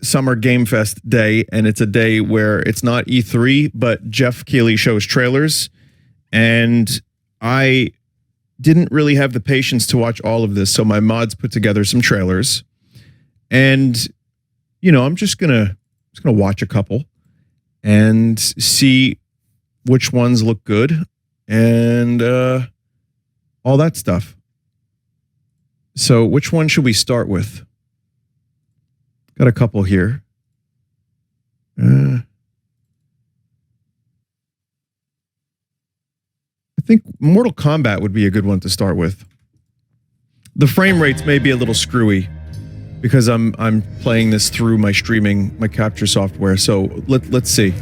Summer Game Fest day, and it's a day where it's not E3, but Jeff Keighley shows trailers, and I didn't really have the patience to watch all of this, so my mods put together some trailers, and I'm just gonna watch a couple and see which ones look good and all that stuff. So which one should we start with? Got a couple here. I think Mortal Kombat would be a good one to start with. The frame rates may be a little screwy because I'm playing this through my capture software. So let's see.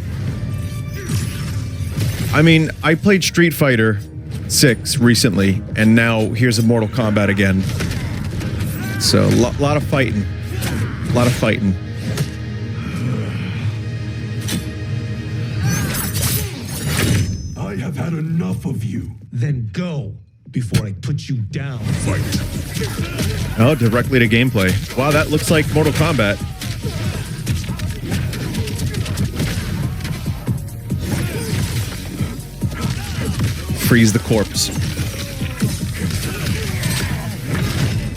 I mean, I played Street Fighter 6 recently, and now here's a Mortal Kombat again. So a lot of fighting. A lot of fighting. I have had enough of you. Then go before I put you down. Fight. Oh, directly to gameplay. Wow, that looks like Mortal Kombat. Freeze the corpse.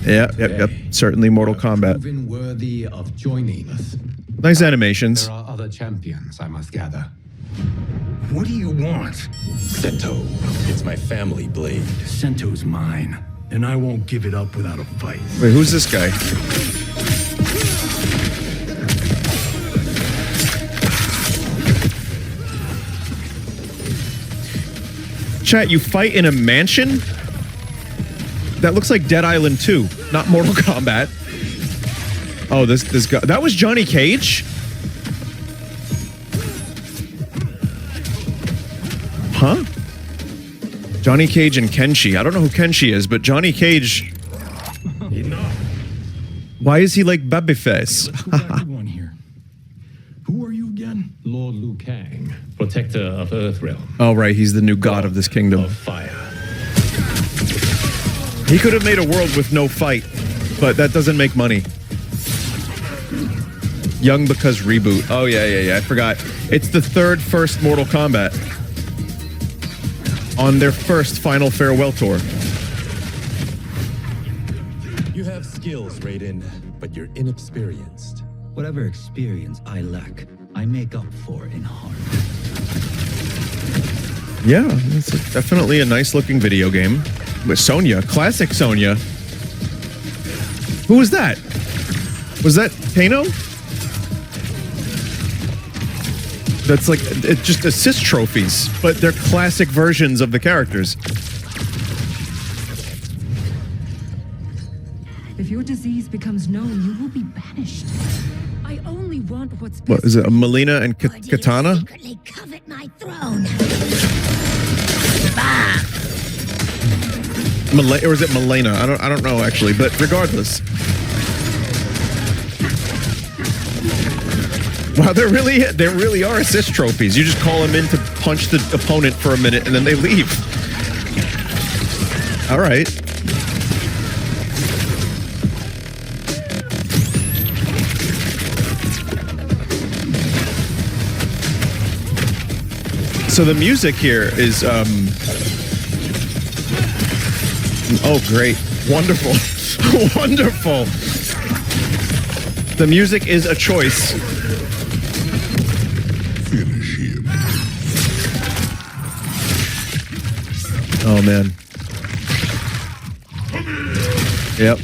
Yep. Certainly Mortal Kombat. Proven worthy of joining us. Nice animations. There are other champions, I must gather. What do you want? Sento. It's my family blade. Sento's mine, and I won't give it up without a fight. Wait, who's this guy? Chat, you fight in a mansion? That looks like Dead Island 2, not Mortal Kombat. Oh, this guy. That was Johnny Cage? Huh? Johnny Cage and Kenshi. I don't know who Kenshi is, but Johnny Cage. Enough. Why is he like Babyface? One here. Who are you again? Lord Liu Kang, protector of Earthrealm. Oh, right. He's the new god of this kingdom. Of fire. He could have made a world with no fight, but that doesn't make money. Young because reboot. Oh, yeah. I forgot. It's the first Mortal Kombat on their first Final Farewell tour. You have skills, Raiden, but you're inexperienced. Whatever experience I lack, I make up for in heart. Yeah, it's definitely a nice-looking video game. With Sonya, classic Sonya. Who was that? Was that Kano? That's like, it's just assist trophies, but they're classic versions of the characters. If your disease becomes known, you will be banished. I only want what's best. What is it? A Melina and Katana? Secretly covet my throne. Or is it Melina? I don't know actually, but regardless. Wow, there really are assist trophies. You just call them in to punch the opponent for a minute and then they leave. All right. So the music here is oh, great. Wonderful. Wonderful. The music is a choice. Finish him. Oh, man. Yep.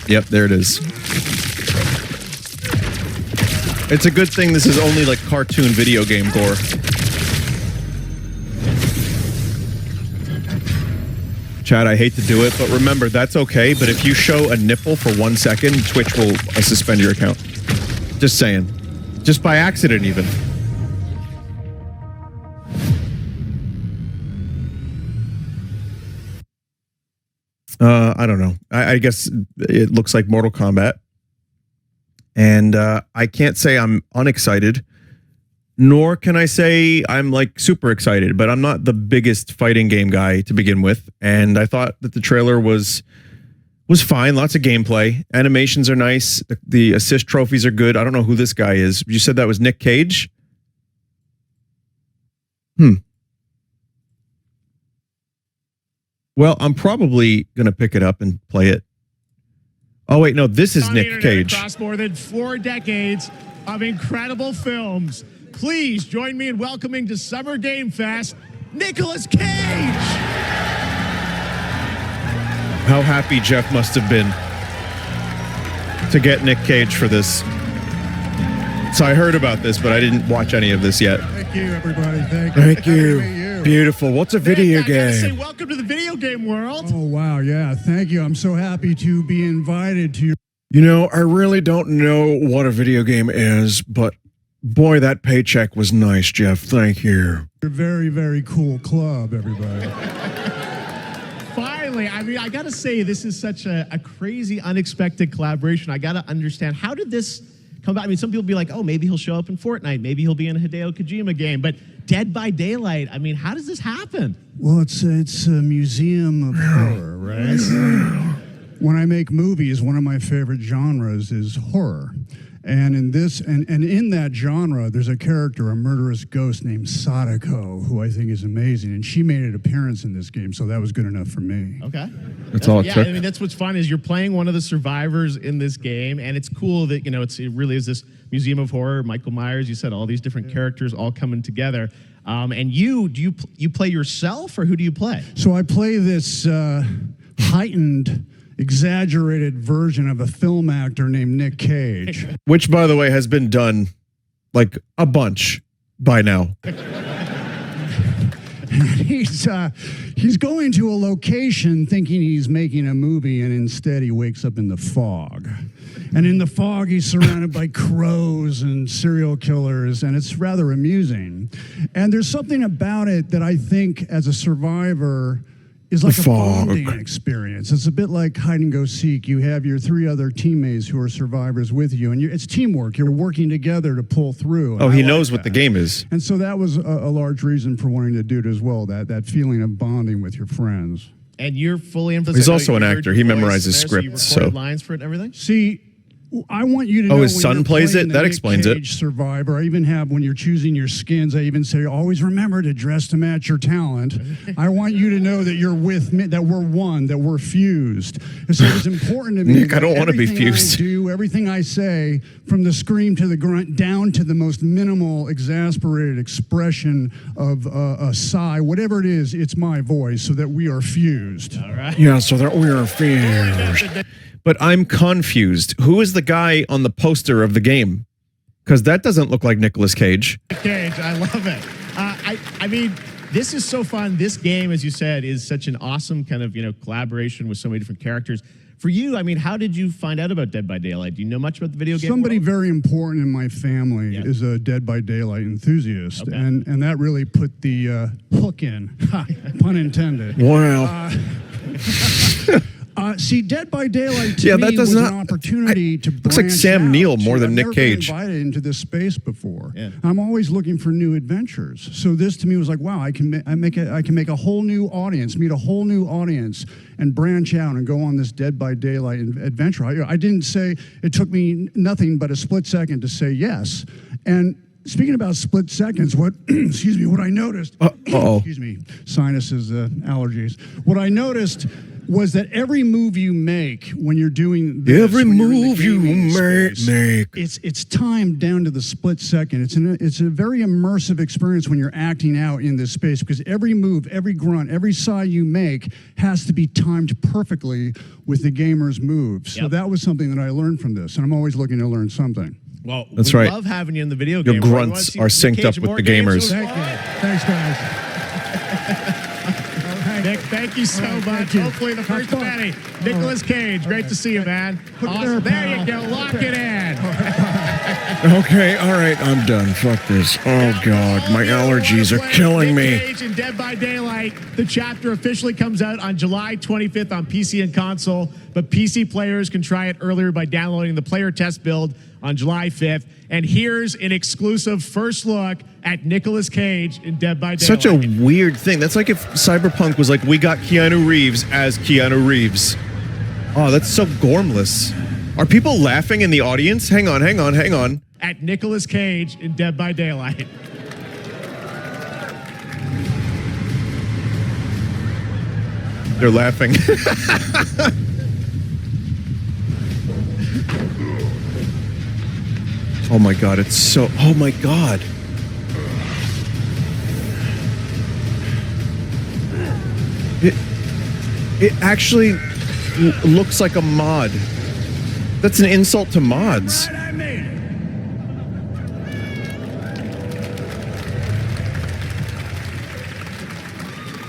Yep, there it is. It's a good thing this is only like cartoon video game gore. Chad, I hate to do it, but remember, that's okay. But if you show a nipple for 1 second, Twitch will suspend your account. Just saying. Just by accident, even. I don't know. I guess it looks like Mortal Kombat. And I can't say I'm unexcited, nor can I say I'm like super excited, but I'm not the biggest fighting game guy to begin with. And I thought that the trailer was Was fine. Lots of gameplay. Animations are nice. The assist trophies are good. I don't know who this guy is. You said that was Nick Cage? Well, I'm probably going to pick it up and play it. Oh, wait, no, this is Nick Cage. Across more than 4 decades of incredible films, please join me in welcoming to Summer Game Fest, Nicolas Cage! How happy Jeff must have been to get Nick Cage for this. So I heard about this, but I didn't watch any of this yet. Thank you, everybody. Thank you. Thank you. Beautiful. What's a video Nick, I gotta say, game? welcome to the video game world. Oh, wow. Yeah. Thank you. I'm so happy to be invited to your. You know, I really don't know what a video game is, but boy, that paycheck was nice, Jeff. Thank you. Very, very cool club, everybody. Finally, I mean, I gotta say, this is such a crazy, unexpected collaboration. I gotta understand, how did this come about? I mean, some people be like, oh, maybe he'll show up in Fortnite. Maybe he'll be in a Hideo Kojima game. But Dead by Daylight, I mean, how does this happen? Well, it's a museum of horror, right? When I make movies, one of my favorite genres is horror. And in this, and in that genre, there's a character, a murderous ghost named Sadako, who I think is amazing. And she made an appearance in this game, so that was good enough for me. Okay. That's all it took. I mean, that's what's fun is you're playing one of the survivors in this game, and it's cool that, you know, it really is this museum of horror. Michael Myers, you said all these different characters all coming together. And you play yourself, or who do you play? So I play this heightened, exaggerated version of a film actor named Nick Cage. Which, by the way, has been done like a bunch by now. He's going to a location thinking he's making a movie, and instead he wakes up in the fog. And in the fog, he's surrounded by crows and serial killers, and it's rather amusing. And there's something about it that I think, as a survivor, is like a bonding experience. It's a bit like hide and go seek. You have your 3 other teammates who are survivors with you, and it's teamwork. You're working together to pull through. Oh, he knows what the game is. And so that was a large reason for wanting to do it as well, that feeling of bonding with your friends. And you're fully in. He's also an actor. He memorizes scripts. So you recorded lines for it and everything? See, I want you to know. Oh, his son plays it? That explains it. Survivor. I even have, when you're choosing your skins, I even say, always remember to dress to match your talent. I want you to know that you're with me, that we're one, that we're fused. And so it's important to me. Nick, I don't want to be fused. Everything I say, from the scream to the grunt, down to the most minimal, exasperated expression of a sigh, whatever it is, it's my voice, so that we are fused. All right. Yeah, so that we are fused. But I'm confused. Who is the guy on the poster of the game? Because that doesn't look like Nicolas Cage. Cage, I love it. I mean, this is so fun. This game, as you said, is such an awesome kind of, you know, collaboration with so many different characters. For you, I mean, how did you find out about Dead by Daylight? Do you know much about the video game Somebody world? very important in my family is a Dead by Daylight enthusiast, and that really put the hook in, pun intended. Wow. See, Dead by Daylight to me was an opportunity to branch looks like Sam out. Neill more than Nick I've never Cage. been invited into this space before. Yeah. I'm always looking for new adventures. So this to me was like, wow, I can make a whole new audience, meet a whole new audience, and branch out and go on this Dead by Daylight adventure. I didn't say, it took me nothing but a split second to say yes. And speaking about split seconds, excuse me, what I noticed, excuse me, sinuses, allergies. What I noticed was that every move you make when you're doing this, every move you make, it's timed down to the split second. It's a very immersive experience when you're acting out in this space, because every move, every grunt, every sigh you make has to be timed perfectly with the gamer's moves. So that was something that I learned from this, and I'm always looking to learn something. Well, that's we right. love having you in the video game. Your grunts are synced up with the gamers. Thank you. Thanks, guys. Nick, thank you so much. Hopefully the first of many. Nicolas Cage, great to see you, man. Awesome. There you go. Lock it in. Okay, all right, I'm done. Fuck this. Oh, God, my allergies are killing me. Cage and Dead by Daylight. The chapter officially comes out on July 25th on PC and console, but PC players can try it earlier by downloading the player test build on July 5th. And here's an exclusive first look at Nicolas Cage in Dead by Daylight. Such a weird thing. That's like if Cyberpunk was like, we got Keanu Reeves as Keanu Reeves. Oh, that's so gormless. Are people laughing in the audience? Hang on, hang on, hang on. At Nicolas Cage in Dead by Daylight. They're laughing. Oh my God, it's so, oh my God. It actually looks like a mod. That's an insult to mods.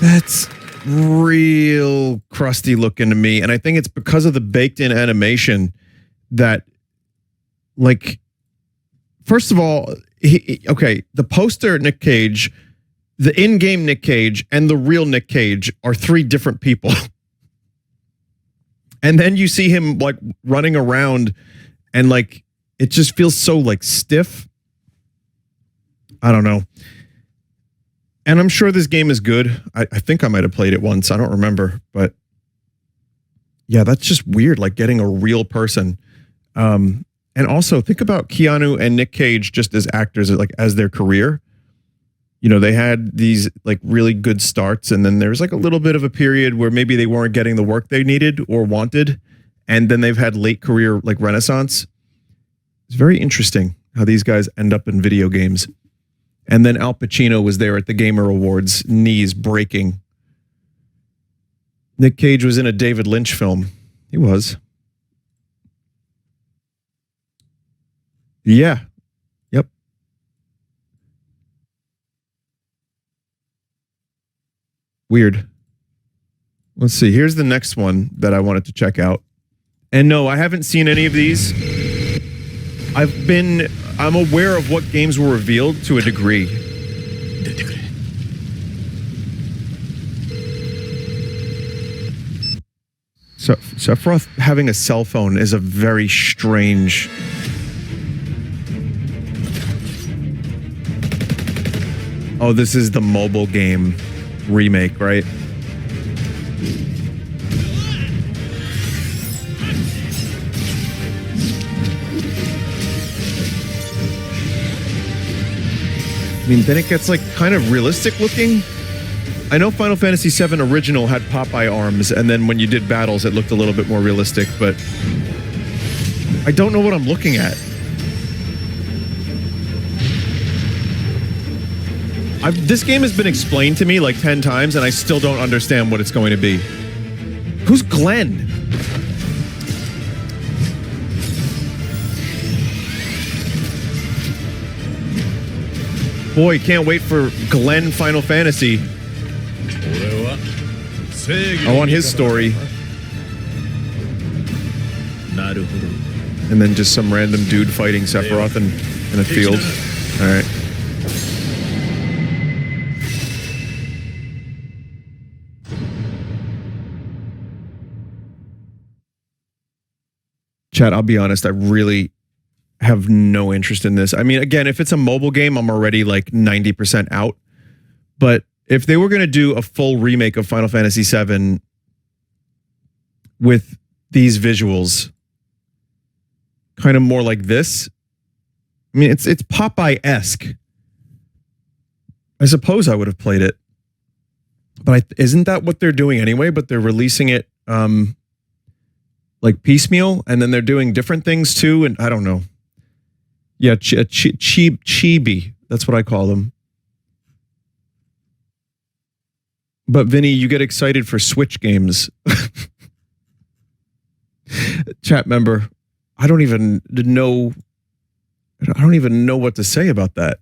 That's real crusty looking to me. And I think it's because of the baked in animation that, like, first of all, okay, the poster Nick Cage, the in-game Nick Cage, and the real Nick Cage are three different people. And then you see him like running around and like it just feels so like stiff. I don't know. And I'm sure this game is good. I think I might have played it once. I don't remember, but yeah, that's just weird. Like getting a real person. And also think about Keanu and Nick Cage just as actors, like as their career. You know, they had these like really good starts, and then there's like a little bit of a period where maybe they weren't getting the work they needed or wanted. And then they've had late career like renaissance. It's very interesting how these guys end up in video games. And then Al Pacino was there at the Gamer Awards, knees breaking. Nick Cage was in a David Lynch film. He was. Yeah. Yep. Weird. Let's see. Here's the next one that I wanted to check out. And no, I haven't seen any of these. I'm aware of what games were revealed to a degree. So Sephiroth having a cell phone is a very strange. Oh, this is the mobile game remake, right? I mean, then it gets like kind of realistic looking. I know Final Fantasy VII Original had Popeye arms, and then when you did battles, it looked a little bit more realistic, but I don't know what I'm looking at. This game has been explained to me like 10 times, and I still don't understand what it's going to be. Who's Glenn? Boy, can't wait for Glenn Final Fantasy. I want his story. And then just some random dude fighting Sephiroth in a field. All right. Chat, I'll be honest, I really have no interest in this. I mean, again, if it's a mobile game, I'm already like 90% out. But if they were going to do a full remake of Final Fantasy VII with these visuals, kind of more like this, I mean, it's Popeye-esque. I suppose I would have played it. But isn't that what they're doing anyway? But they're releasing it like piecemeal, and then they're doing different things too, and I don't know. Yeah, chibi. That's what I call them. But Vinny, you get excited for Switch games. Chat member, I don't even know what to say about that.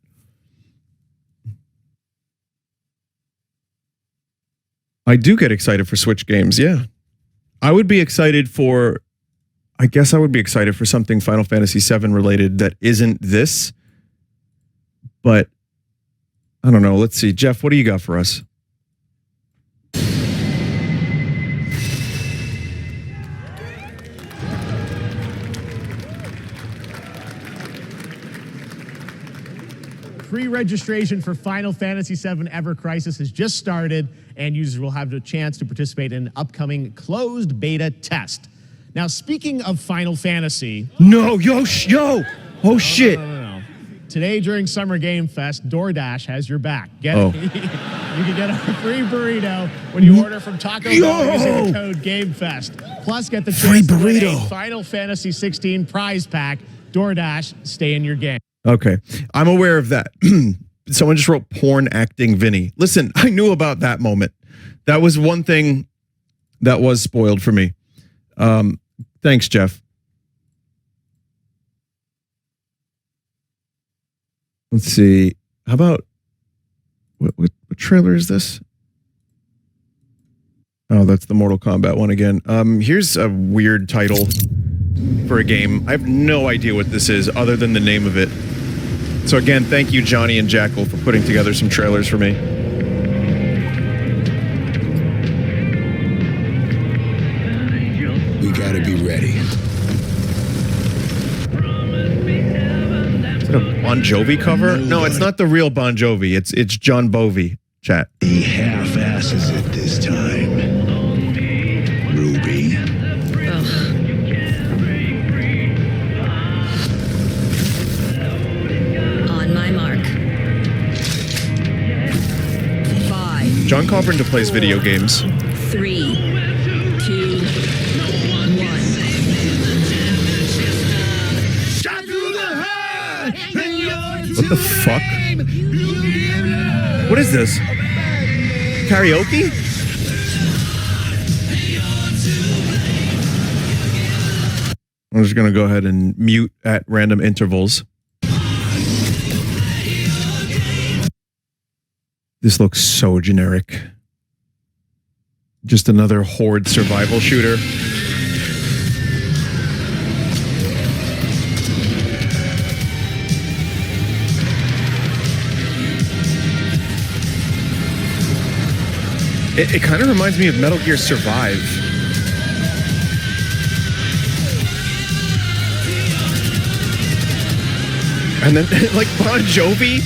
I do get excited for Switch games, yeah. I guess I would be excited for something Final Fantasy VII related that isn't this. But I don't know. Let's see. Jeff, what do you got for us? Pre-registration for Final Fantasy VII Ever Crisis has just started, and users will have the chance to participate in an upcoming closed beta test. Now, speaking of Final Fantasy. No, yo. Oh, shit. No. Today during Summer Game Fest, DoorDash has your back. You can get a free burrito when you order from Taco Bell using the code GameFest. Plus, get the chance to win a Final Fantasy 16 prize pack. DoorDash, stay in your game. Okay, I'm aware of that. Someone just wrote porn acting Vinny. Listen, I knew about that moment. That was one thing that was spoiled for me. Thanks, Jeff. Let's see. How about what trailer is this? Oh, that's the Mortal Kombat one again. Here's a weird title for a game. I have no idea what this is other than the name of it. So again, thank you, Johnny and Jackal, for putting together some trailers for me. We gotta be ready. Is it a Bon Jovi cover? No, it's not the real Bon Jovi. It's John Bovey, chat. He half-asses it this time. Ruby. On my mark. 5. John Carpenter plays video games. 3, 2, 1. What the fuck? What is this? Karaoke? I'm just gonna go ahead and mute at random intervals. This looks so generic. Just another horde survival shooter. It kind of reminds me of Metal Gear Survive. And then, like, Bon Jovi?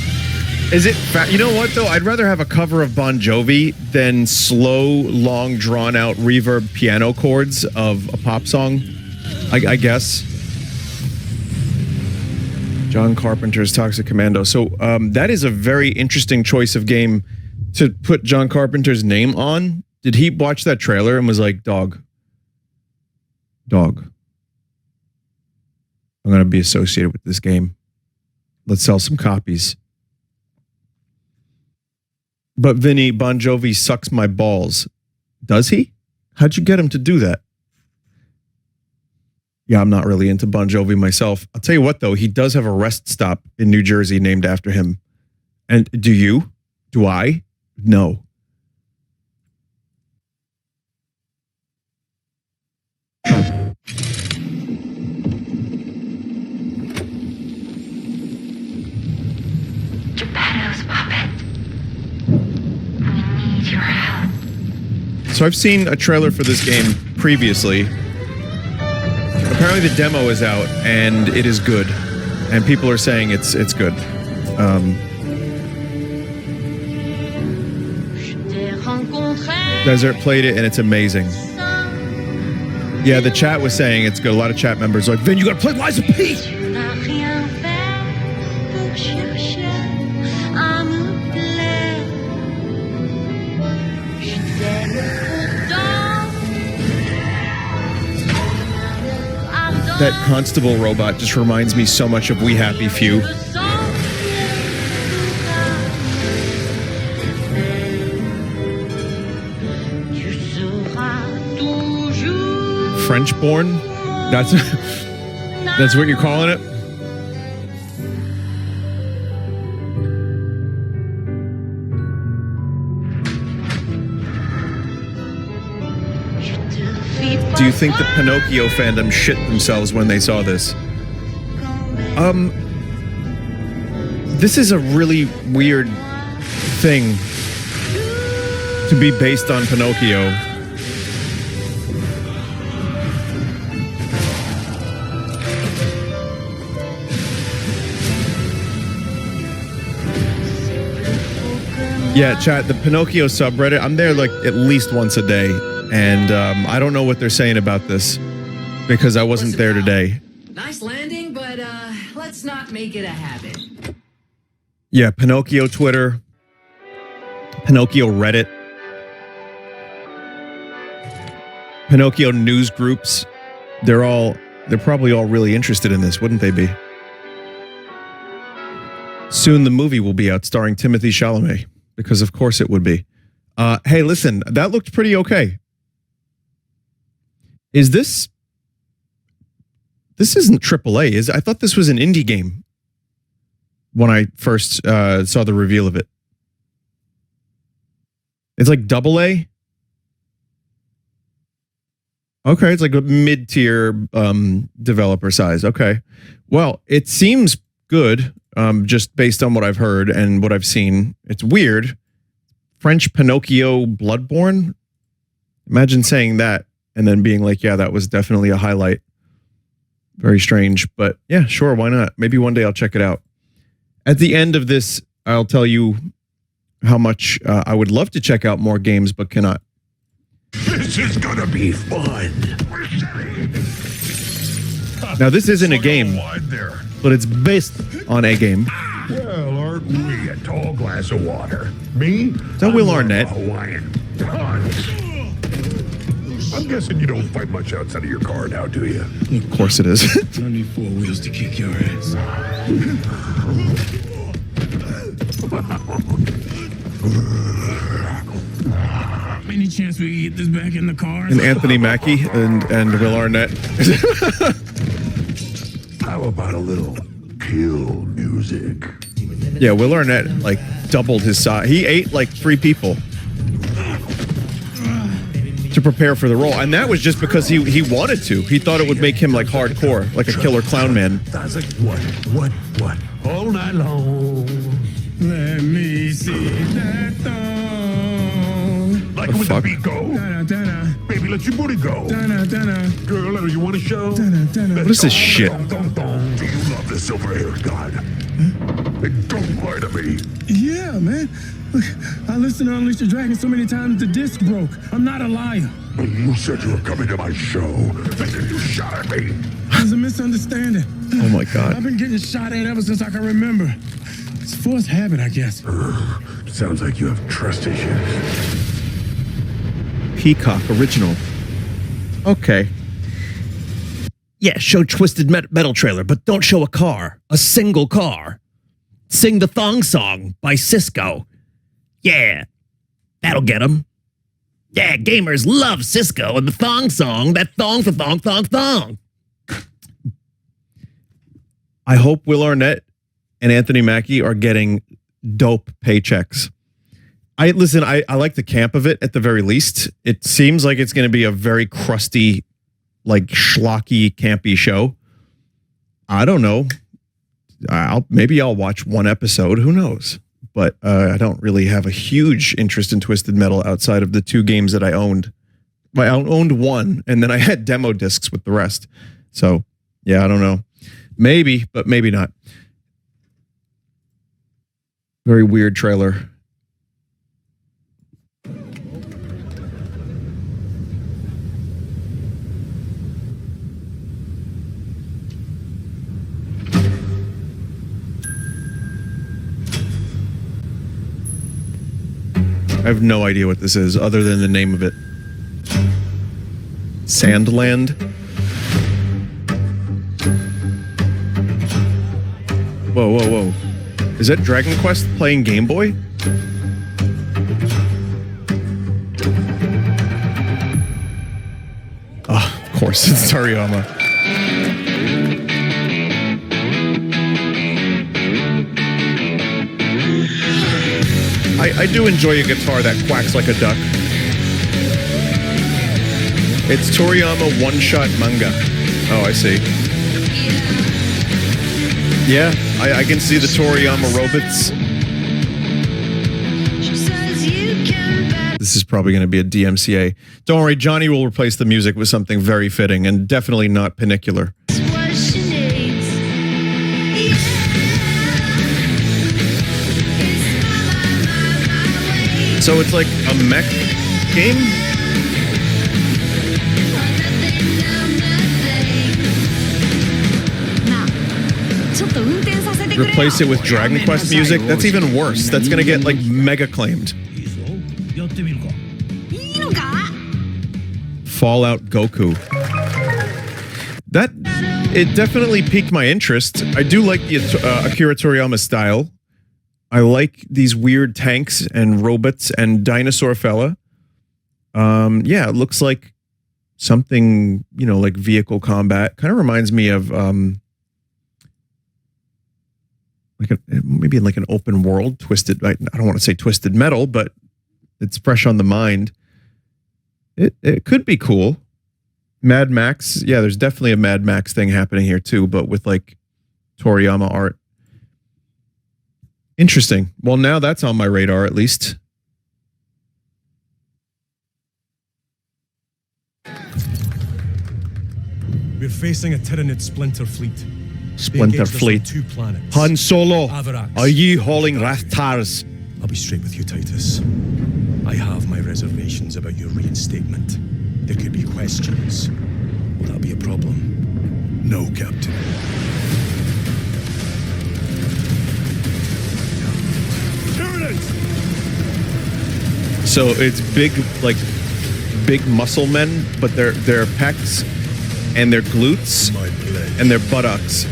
Is it... You know what, though? I'd rather have a cover of Bon Jovi than slow, long, drawn-out reverb piano chords of a pop song, I guess. John Carpenter's Toxic Commando. So that is a very interesting choice of game to put John Carpenter's name on. Did he watch that trailer and was like, dog, I'm going to be associated with this game. Let's sell some copies. But Vinny, Bon Jovi sucks my balls. Does he? How'd you get him to do that? Yeah, I'm not really into Bon Jovi myself. I'll tell you what, though. He does have a rest stop in New Jersey named after him. And do you? Do I? No. Geppetto's puppet. We need your help. So I've seen a trailer for this game previously. Apparently the demo is out and it is good. And people are saying it's good. Desert played it and it's amazing. Yeah, the chat was saying it's good. A lot of chat members are like, Vin, you gotta play Lies of P! That constable robot just reminds me so much of We Happy Few. French-born? That's what you're calling it? Do you think the Pinocchio fandom shit themselves when they saw this? This is a really weird thing to be based on Pinocchio. Yeah, chat, the Pinocchio subreddit, I'm there like at least once a day. And I don't know what they're saying about this. because I wasn't Listen, there pal, today. Nice landing, but let's not make it a habit. Yeah, Pinocchio Twitter, Pinocchio Reddit, Pinocchio news groups. They're probably all really interested in this, wouldn't they be? Soon the movie will be out starring Timothée Chalamet, because of course it would be. Hey, listen, that looked pretty okay. Is this isn't AAA, I thought this was an indie game when I first saw the reveal of it. It's like AA? Okay, it's like a mid-tier developer size. Okay. Well, it seems good, just based on what I've heard and what I've seen. It's weird. French Pinocchio Bloodborne? Imagine saying that and then being like, yeah, that was definitely a highlight. Very strange, but yeah, sure, why not? Maybe one day I'll check it out. At the end of this, I'll tell you how much I would love to check out more games, but cannot. This is gonna be fun. Now, this isn't a game, but it's based on a game. Well, aren't we a tall glass of water? Me? Is that Will Arnett? Hawaiian. I'm guessing you don't fight much outside of your car now, do you? Of course it is. I need 4 wheels to kick your ass. Any chance we can get this back in the car? And Anthony Mackie and Will Arnett. How about a little kill music? Yeah, Will Arnett like doubled his size. He ate like 3 people to prepare for the role, and that was just because he wanted to. He thought it would make him like hardcore, like a killer clown man. That's like what? All night long. Let me see that thong. Like when the beat go. Da-da-da-da. Baby, let your booty go. Da-da-da-da. Girl, you want to show? Da-da-da-da. What is this shit? Do you love the silver-haired god? Don't lie to me. Yeah, man. Look, I listened to Unleash the Dragon so many times the disc broke. I'm not a liar. You said you were coming to my show, and then you shot at me. It was a misunderstanding. Oh my God. I've been getting shot at ever since I can remember. It's a forced habit, I guess. Sounds like you have trust issues. Peacock original. Okay. Yeah, show Twisted Metal trailer, but don't show a car. A single car. Sing the thong song by Cisco. Yeah, that'll get them. Yeah, gamers love Cisco and the thong song. That thong for thong, thong, thong. I hope Will Arnett and Anthony Mackie are getting dope paychecks. I like the camp of it at the very least. It seems like it's going to be a very crusty, like schlocky, campy show. I don't know. Maybe I'll watch one episode. Who knows? But I don't really have a huge interest in Twisted Metal outside of the 2 games that I owned. I owned one, and then I had demo discs with the rest. So, yeah, I don't know. Maybe, but maybe not. Very weird trailer. I have no idea what this is other than the name of it. Sandland? Whoa. Is that Dragon Quest playing Game Boy? Oh, of course, it's Toriyama. I do enjoy a guitar that quacks like a duck. It's Toriyama one-shot manga. Oh, I see. Yeah, I can see the Toriyama robots. This is probably going to be a DMCA. Don't worry, Johnny will replace the music with something very fitting and definitely not panicular. So it's like a mech game? replace it with Dragon Quest music, that's even worse. That's gonna get like mega claimed. Fallout Goku. That, it definitely piqued my interest. I do like the Akira Toriyama style. I like these weird tanks and robots and dinosaur fella. Yeah, it looks like something, you know, like vehicle combat. Kind of reminds me of maybe like an open world twisted. I don't want to say Twisted Metal, but it's fresh on the mind. It could be cool. Mad Max, yeah, there's definitely a Mad Max thing happening here too, but with like Toriyama art. Interesting. Well, now that's on my radar at least. We're facing a Tyranid splinter fleet. Splinter fleet. 2 planets. Han Solo, Avarax. are you hauling Rathtars? I'll be straight with you, Titus. I have my reservations about your reinstatement. There could be questions. Will that be a problem? No, Captain. So it's big, like big muscle men, but their pecs and their glutes and their buttocks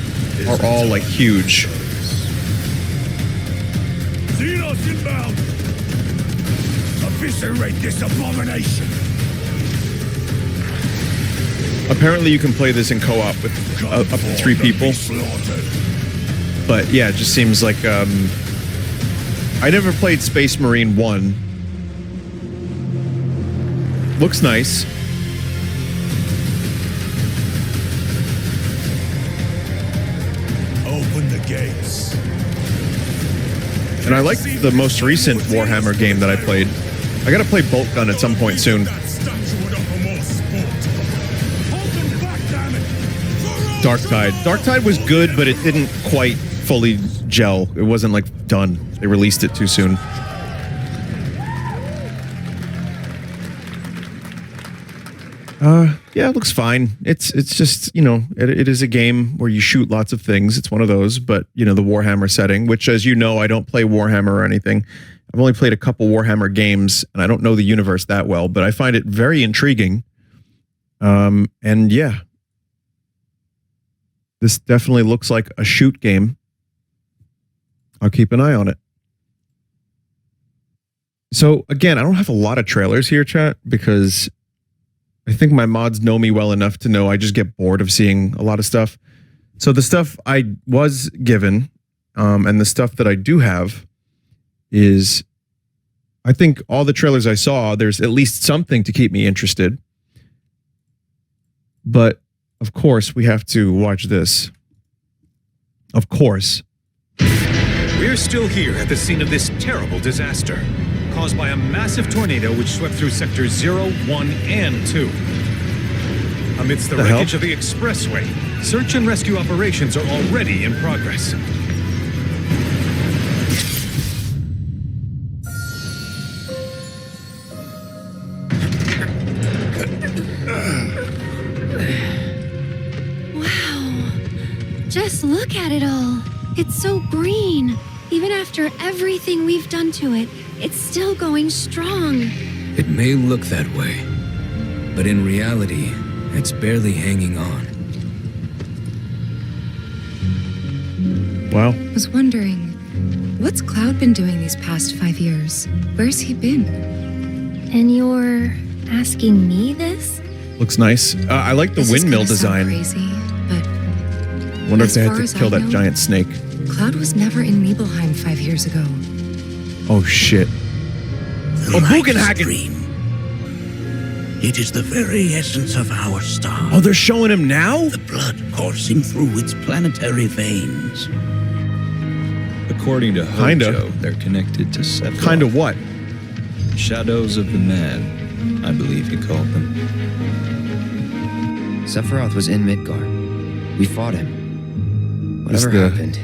are all like huge. Xenos inbound! Eviscerate this abomination! Apparently you can play this in co-op with up to 3 people. But yeah, it just seems like I never played Space Marine 1. Looks nice. Open the gates. And I like the most recent Warhammer game that I played. I gotta play Bolt Gun at some point soon. Darktide. Darktide was good, but it didn't quite fully gel. It wasn't like done. They released it too soon. Yeah, it looks fine. It's just, you know, it is a game where you shoot lots of things. It's one of those, but you know, the Warhammer setting, which as you know, I don't play Warhammer or anything. I've only played a couple Warhammer games and I don't know the universe that well, but I find it very intriguing. And yeah, this definitely looks like a shoot game. I'll keep an eye on it. So again, I don't have a lot of trailers here, chat, because I think my mods know me well enough to know I just get bored of seeing a lot of stuff. So the stuff I was given, and the stuff that I do have is, I think all the trailers I saw, there's at least something to keep me interested. But of course, we have to watch this. Of course. We're still here at the scene of this terrible disaster, caused by a massive tornado which swept through sectors 0, 1, and 2. Amidst the wreckage of the expressway, search and rescue operations are already in progress. Wow. Just look at it all. It's so green. Even after everything we've done to it, it's still going strong. It may look that way, but in reality, it's barely hanging on. Wow. I was wondering, what's Cloud been doing these past 5 years? Where's he been? And you're asking me this? Looks nice. I like the This is windmill gonna sound design. Crazy, but Wonder if as they far had as to kill I that know, giant snake. Cloud was never in Nibelheim 5 years ago. Oh shit. Oh, Bugenhagen! It is the very essence of our star. Oh, they're showing him now? The blood coursing through its planetary veins. According to Kinda. Hojo, they're connected to Sephiroth. Kind of what? Shadows of the Mad, I believe he called them. Sephiroth was in Midgard. We fought him. Whatever happened,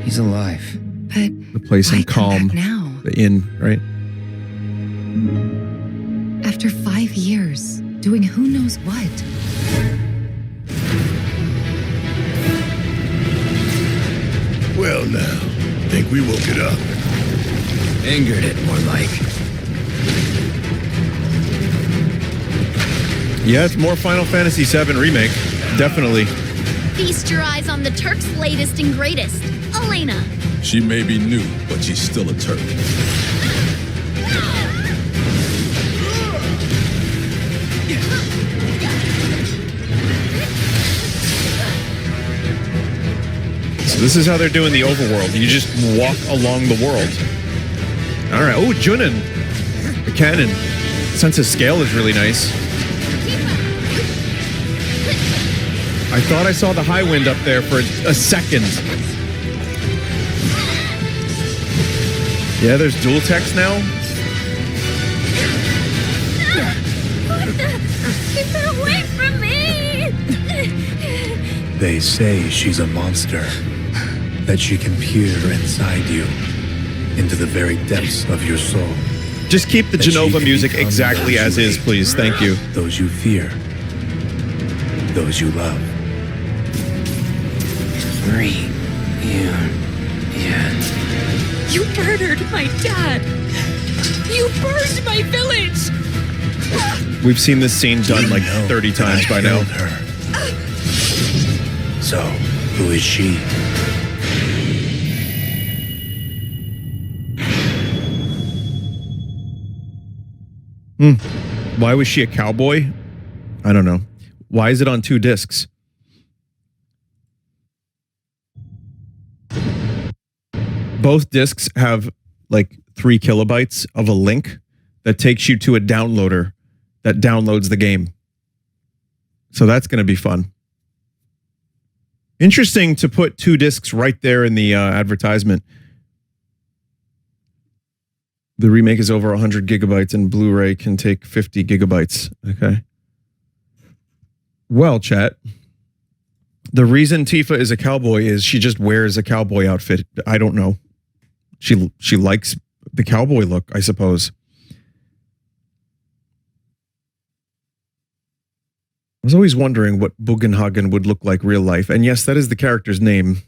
he's alive. But the place in Calm. now? The inn, right? After 5 years, doing who knows what. on now. Think we woke it up? Angered it, more like. Yeah, it's more Final Fantasy VII Remake. Definitely. Feast your eyes on the Turk's latest and greatest. Elena. She may be new, but she's still a Turk. So this is how they're doing the overworld. You just walk along the world. All right. Oh, Junin. The cannon. Sense of scale is really nice. I thought I saw the high wind up there for a second. Yeah, there's dual text now. Keep her away from me! They say she's a monster, that she can peer inside you, into the very depths of your soul. Just keep the Genova music exactly as is, please. Thank you. Those you fear, those you love. You murdered my dad! You burned my village! We've seen this scene done like 30 times by now. So, who is she? Why was she a cowboy? I don't know. Why is it on 2 discs? Both discs have like 3 kilobytes of a link that takes you to a downloader that downloads the game. So that's going to be fun. Interesting to put 2 discs right there in the advertisement. The remake is over 100 gigabytes and Blu-ray can take 50 gigabytes. Okay. Well, chat. The reason Tifa is a cowboy is she just wears a cowboy outfit. I don't know. She likes the cowboy look, I suppose. I was always wondering what Bugenhagen would look like real life. And yes, that is the character's name.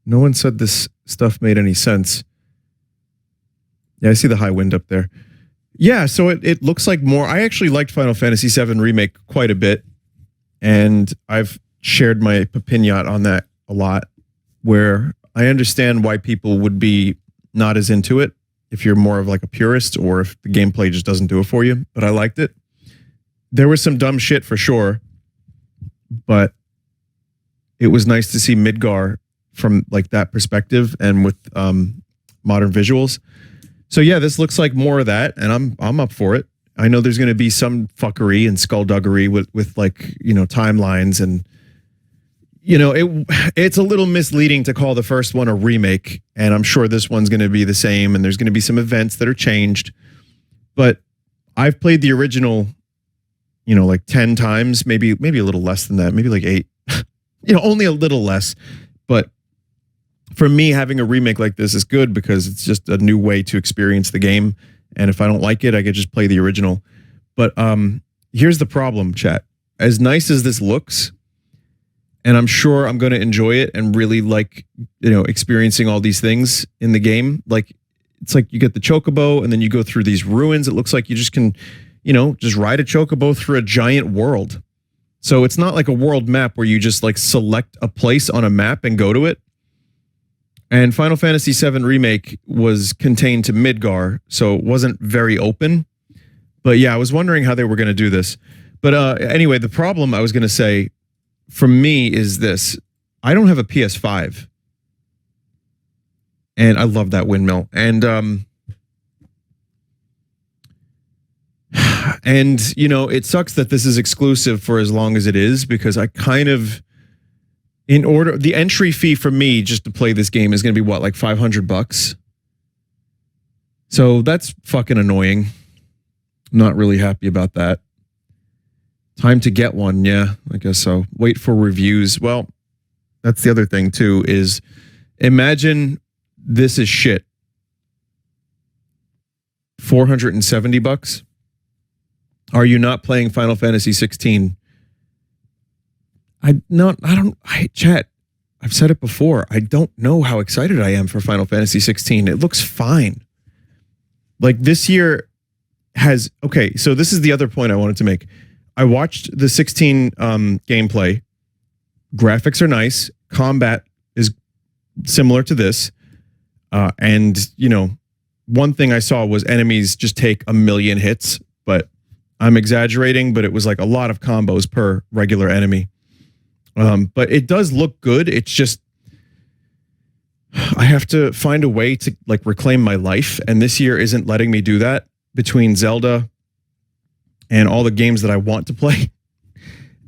No one said this stuff made any sense. Yeah, I see the high wind up there. Yeah, so it looks like more. I actually liked Final Fantasy VII Remake quite a bit. And I've shared my opinion on that a lot, where I understand why people would be not as into it if you're more of like a purist or if the gameplay just doesn't do it for you. But I liked it. There was some dumb shit for sure, but it was nice to see Midgar from like that perspective and with modern visuals. So yeah, this looks like more of that, and I'm up for it. I know there's going to be some fuckery and skullduggery with like, you know, timelines, and you know, it's a little misleading to call the first one a remake, and I'm sure this one's going to be the same, and there's going to be some events that are changed. But I've played the original, you know, like 10 times, maybe a little less than that, maybe like 8. You know, only a little less. But for me, having a remake like this is good because it's just a new way to experience the game. And if I don't like it, I could just play the original. But here's the problem, chat. As nice as this looks, and I'm sure I'm going to enjoy it and really like, you know, experiencing all these things in the game. Like, it's like you get the chocobo and then you go through these ruins. It looks like you just can, you know, just ride a chocobo through a giant world. So it's not like a world map where you just like select a place on a map and go to it. And Final Fantasy VII Remake was contained to Midgar, so it wasn't very open. But yeah, I was wondering how they were going to do this. But anyway, the problem I was going to say for me is this. I don't have a PS5. And I love that windmill. And you know, it sucks that this is exclusive for as long as it is, because I kind of, the entry fee for me just to play this game is going to be what, like $500? So that's fucking annoying. I'm not really happy about that. Time to get one. Yeah, I guess so. Wait for reviews. Well, that's the other thing too, is imagine this is shit. $470? Are you not playing Final Fantasy 16? Chat. I've said it before. I don't know how excited I am for Final Fantasy 16. It looks fine. Like this year has, okay, so this is the other point I wanted to make. I watched the 16 gameplay. Graphics are nice. Combat is similar to this. And, you know, one thing I saw was enemies just take 1 million hits, but I'm exaggerating, but it was like a lot of combos per regular enemy. But it does look good. It's just, I have to find a way to like reclaim my life. And this year isn't letting me do that between Zelda and all the games that I want to play.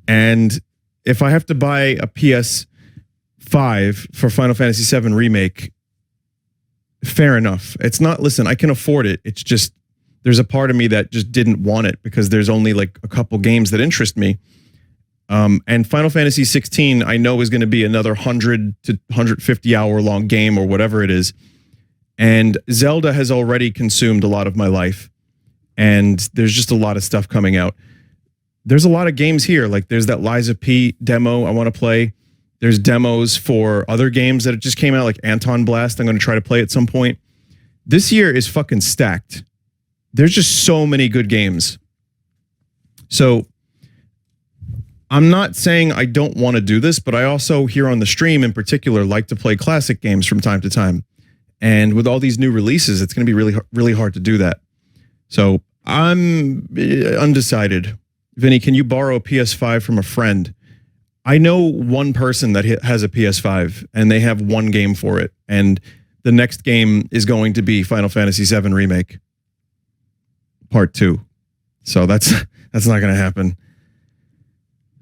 And if I have to buy a PS5 for Final Fantasy VII Remake, fair enough. It's not, listen, I can afford it. It's just, there's a part of me that just didn't want it because there's only like a couple games that interest me. And Final Fantasy 16, I know is going to be another 100 to 150 hour long game or whatever it is. And Zelda has already consumed a lot of my life. And there's just a lot of stuff coming out. There's a lot of games here. Like there's that Liza P demo I want to play. There's demos for other games that just came out, like Anton Blast. I'm going to try to play at some point. This year is fucking stacked. There's just so many good games. So I'm not saying I don't want to do this, but I also here on the stream in particular like to play classic games from time to time. And with all these new releases, it's going to be really hard to do that. So I'm undecided. Vinny, can you borrow a PS5 from a friend? I know one person that has a PS5 and they have one game for it. And the next game is going to be Final Fantasy VII Remake Part 2. So that's not going to happen.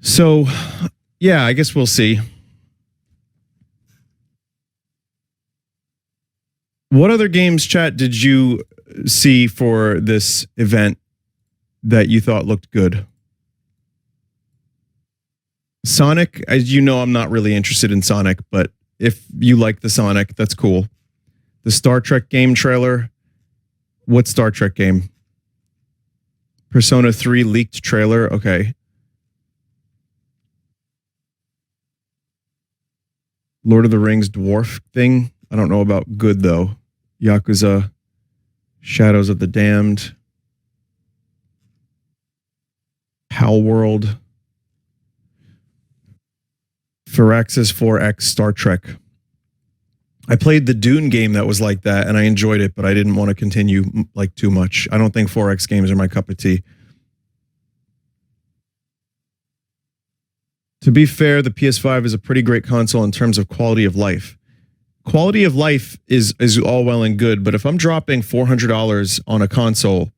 So, yeah, I guess we'll see. What other games, chat, did you see for this event that you thought looked good? Sonic, as you know, I'm not really interested in Sonic, but if you like the Sonic, that's cool. The Star Trek game trailer. What Star Trek game? Persona 3 leaked trailer. Okay. Lord of the Rings dwarf thing. I don't know about good, though. Yakuza, Shadows of the Damned, Palworld, Firaxis 4X Star Trek. I played the Dune game that was like that, and I enjoyed it, but I didn't want to continue like too much. I don't think 4X games are my cup of tea. To be fair, the PS5 is a pretty great console in terms of quality of life. Quality of life is all well and good, but if I'm dropping $400 on a console,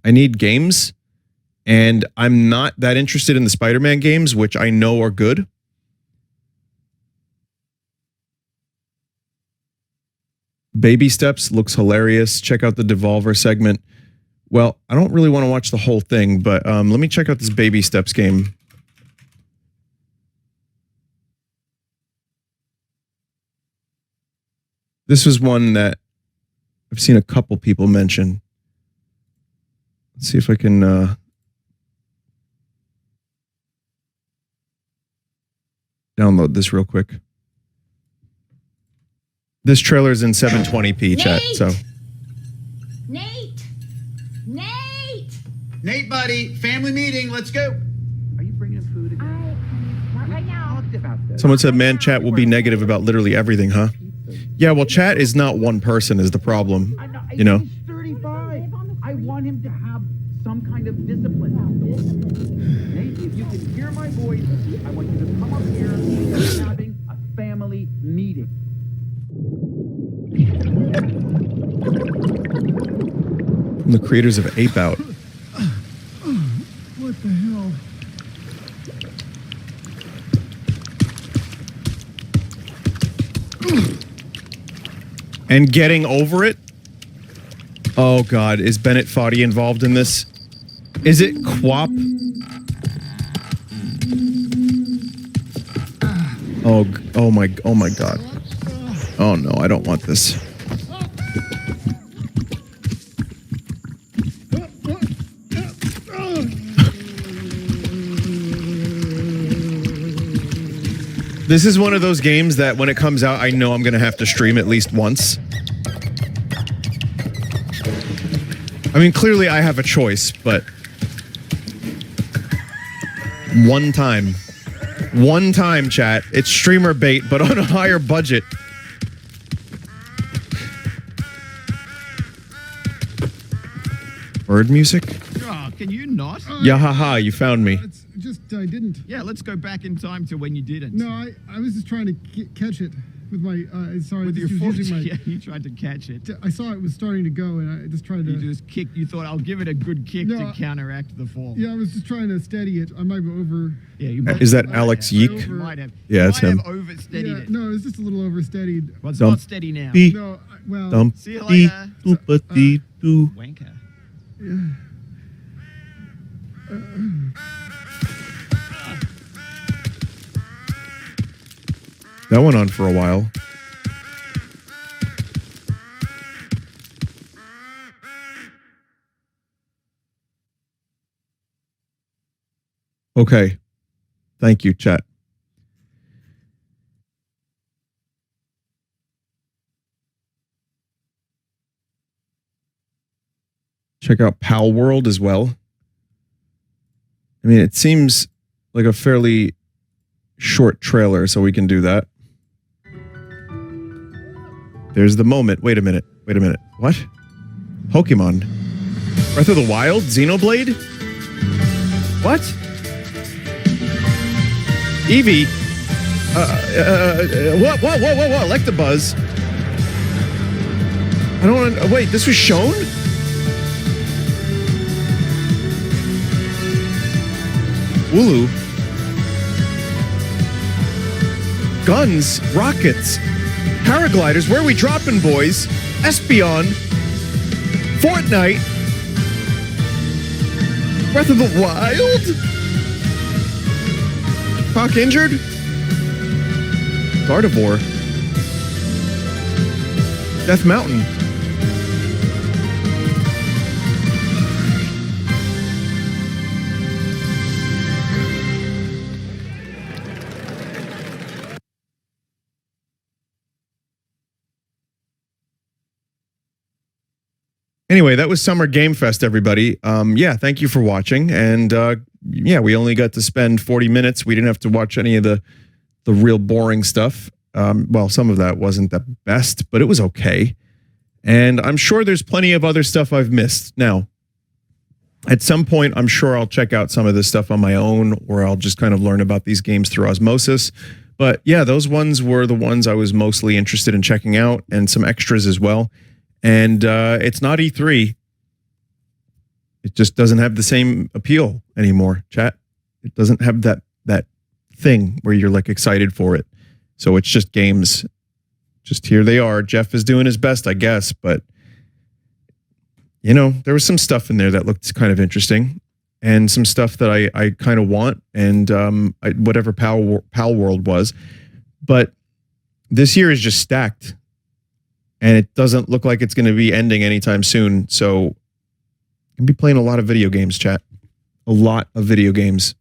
I need games, and I'm not that interested in the Spider-Man games, which I know are good. Baby Steps looks hilarious. Check out the Devolver segment. Well, I don't really want to watch the whole thing, but let me check out this Baby Steps game. This is one that I've seen a couple people mention. Let's see if I can download this real quick. This trailer is in 720p, chat. So, Nate, buddy, family meeting. Let's go. Are you bringing food again? Not right now. someone said, man, chat will be negative about literally everything, huh? Yeah, well, chat is not one person is the problem, you know? He's 35. I want him to have some kind of discipline. Nate, if you can hear my voice, I want you to come up here and we're having a family meeting. From the creators of Ape Out. What the hell? And getting over it? Oh God, is Bennett Foddy involved in this? Is it Quap? Oh my God. Oh no, I don't want this. This is one of those games that when it comes out, I know I'm going to have to stream at least once. I mean, clearly I have a choice, but one time, chat. It's streamer bait, but on a higher budget. Bird music? Oh, can you not? Yeah, haha, you found me. It's just, I didn't. Yeah, let's go back in time to when you didn't. No, I was just trying to catch it with my, sorry. With your just foot, using my, yeah, you tried to catch it. I saw it was starting to go, and I just tried to. You just kicked. You thought I'll give it a good kick to counteract the fall. Yeah, I was just trying to steady it. I might be over. Yeah, you might. Is that Alex Yeek? Yeah, it's him. Might have oversteadied it. No, it's just a little oversteadied. Well, it's not steady now. No, well. See you later. Wanker. Yeah. That went on for a while. Okay. Thank you, chat. Check out Palworld as well. I mean, it seems like a fairly short trailer, so we can do that. There's the moment. Wait a minute. What? Pokemon. Breath of the Wild? Xenoblade? What? Eevee? What? Electabuzz? I don't want to... Wait, this was shown? Wooloo. Guns, rockets, paragliders. Where are we dropping, boys? Espeon, Fortnite, Breath of the Wild, Hawk injured, Gardevoir, Death Mountain. Anyway, that was Summer Game Fest, everybody. Yeah, thank you for watching. And yeah, we only got to spend 40 minutes. We didn't have to watch any of the real boring stuff. Well, some of that wasn't the best, but it was okay. And I'm sure there's plenty of other stuff I've missed. Now, at some point, I'm sure I'll check out some of this stuff on my own, or I'll just kind of learn about these games through osmosis. But yeah, those ones were the ones I was mostly interested in checking out, and some extras as well. And it's not E3. It just doesn't have the same appeal anymore, chat. It doesn't have that thing where you're like excited for it. So it's just games. Just here they are. Jeff is doing his best, I guess. But, you know, there was some stuff in there that looked kind of interesting. And some stuff that I kind of want. And whatever Palworld was. But this year is just stacked. And it doesn't look like it's going to be ending anytime soon. So I'm going to be playing a lot of video games, chat. A lot of video games.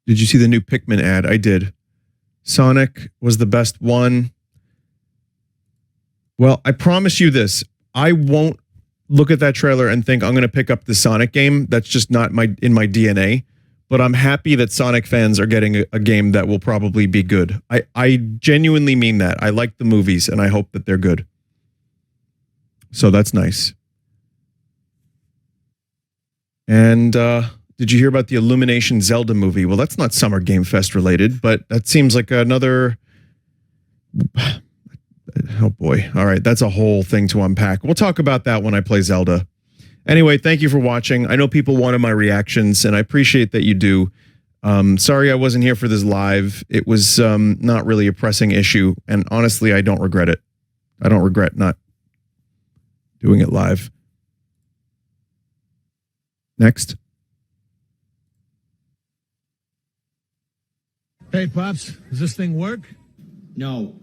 Did you see the new Pikmin ad? I did. Sonic was the best one. Well, I promise you this. I won't look at that trailer and think I'm going to pick up the Sonic game. That's just not in my DNA. But I'm happy that Sonic fans are getting a game that will probably be good. I genuinely mean that. I like the movies, and I hope that they're good. So that's nice. And did you hear about the Illumination Zelda movie? Well, that's not Summer Game Fest related, but that seems like another... Oh boy. All right. That's a whole thing to unpack. We'll talk about that when I play Zelda. Anyway, thank you for watching. I know people wanted my reactions, and I appreciate that you do. Sorry I wasn't here for this live. It was not really a pressing issue, and honestly, I don't regret it. I don't regret not doing it live. Next. Hey, Pops, does this thing work? No.